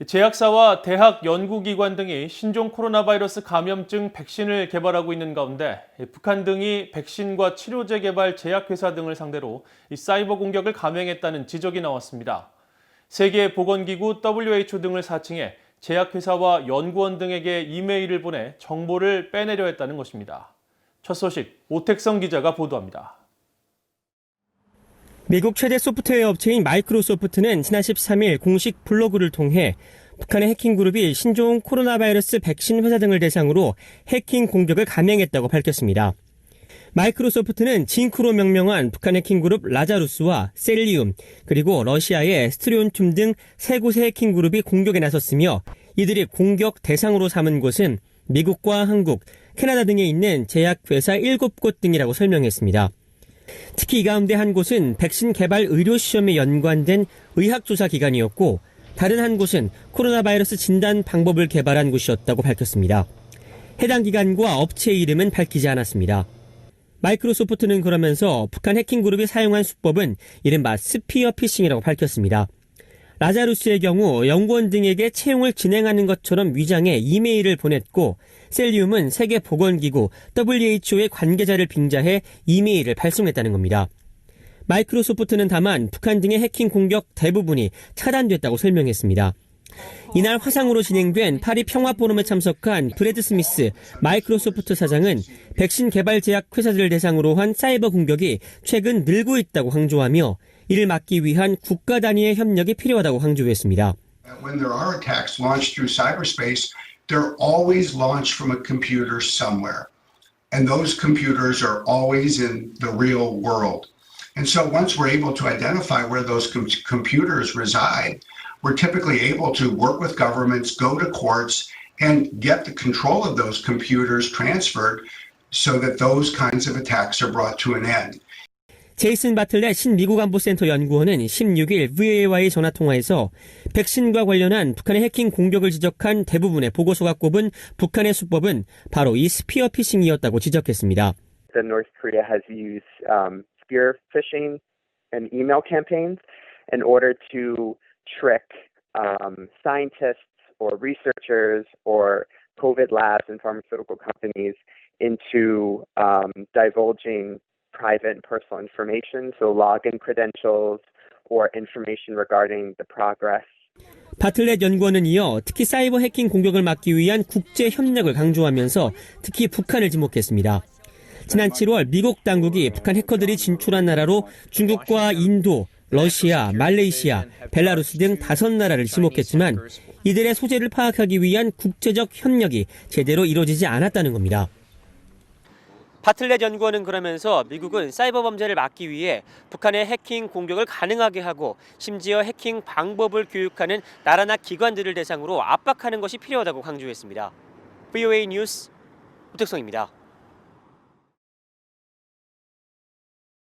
제약사와 대학 연구기관 등이 신종 코로나 바이러스 감염증 백신을 개발하고 있는 가운데 북한 등이 백신과 치료제 개발 제약회사 등을 상대로 사이버 공격을 감행했다는 지적이 나왔습니다. 세계보건기구 WHO 등을 사칭해 제약회사와 연구원 등에게 이메일을 보내 정보를 빼내려 했다는 것입니다. 첫 소식 오택성 기자가 보도합니다. 미국 최대 소프트웨어 업체인 마이크로소프트는 지난 13일 공식 블로그를 통해 북한의 해킹 그룹이 신종 코로나 바이러스 백신 회사 등을 대상으로 해킹 공격을 감행했다고 밝혔습니다. 마이크로소프트는 징크로 명명한 북한 해킹 그룹 라자루스와 셀리움, 그리고 러시아의 스트리온툼 등 세 곳의 해킹 그룹이 공격에 나섰으며 이들이 공격 대상으로 삼은 곳은 미국과 한국, 캐나다 등에 있는 제약회사 7곳 등이라고 설명했습니다. 특히 이 가운데 한 곳은 백신 개발 의료 시험에 연관된 의학조사 기관이었고 다른 한 곳은 코로나 바이러스 진단 방법을 개발한 곳이었다고 밝혔습니다. 해당 기관과 업체 이름은 밝히지 않았습니다. 마이크로소프트는 그러면서 북한 해킹 그룹이 사용한 수법은 이른바 스피어 피싱이라고 밝혔습니다. 라자루스의 경우 연구원 등에게 채용을 진행하는 것처럼 위장해 이메일을 보냈고 셀리움은 세계보건기구 WHO의 관계자를 빙자해 이메일을 발송했다는 겁니다. 마이크로소프트는 다만 북한 등의 해킹 공격 대부분이 차단됐다고 설명했습니다. 이날 화상으로 진행된 파리 평화포럼에 참석한 브래드 스미스 마이크로소프트 사장은 백신 개발 제약 회사들을 대상으로 한 사이버 공격이 최근 늘고 있다고 강조하며 이를 막기 위한 국가 단위의 협력이 필요하다고 강조했습니다. When there are attacks launched through cyberspace, they're always launched from a computer somewhere. And those computers are always in the real world. And so once we're able to identify where those computers reside, we're typically able to work with governments, go to courts, and get the control of those computers transferred so that those kinds of attacks are brought to an end. 제이슨 바틀렛 신미국안보센터 연구원은 16일 VOA와의 전화통화에서 백신과 관련한 북한의 해킹 공격을 지적한 대부분의 보고서가 꼽은 북한의 수법은 바로 이 스피어 피싱이었다고 지적했습니다. North Korea has used spear phishing and email campaigns in order to trick scientists or researchers or COVID labs and pharmaceutical companies into divulging private and personal information, so login credentials or information regarding the progress. 바틀렛 연구원은 이어 특히 사이버 해킹 공격을 막기 위한 국제 협력을 강조하면서 특히 북한을 지목했습니다. 지난 7월 미국 당국이 북한 해커들이 진출한 나라로 중국과 인도, 러시아, 말레이시아, 벨라루스 등 5나라를 지목했지만 이들의 소재를 파악하기 위한 국제적 협력이 제대로 이루어지지 않았다는 겁니다. 바틀렛 연구원은 그러면서 미국은 사이버 범죄를 막기 위해 북한의 해킹 공격을 가능하게 하고 심지어 해킹 방법을 교육하는 나라나 기관들을 대상으로 압박하는 것이 필요하다고 강조했습니다. VOA 뉴스 오택성입니다.